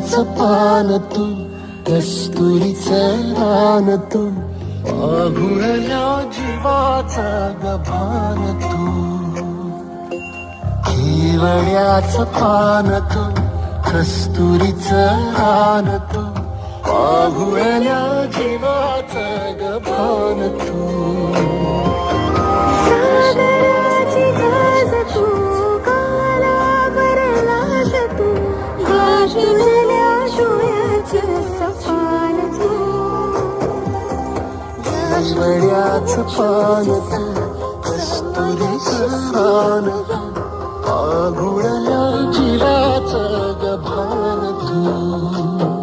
कस्तुरीचं पान तू, कस्तुरीचं रान तू, आघुळल्या जीवाचा गभान तू. केवड्याचं पान तू, कस्तुरीचं रान तू, आघुळल्या जीवाचा गभान तू. सागराची गाज तू, गालावर लाज तू, गाजलेल्या डोळ्याचं सपान तू. केवड्याचं पान तू, कस्तुरीचं रान तू, आघुळल्या जीवाचं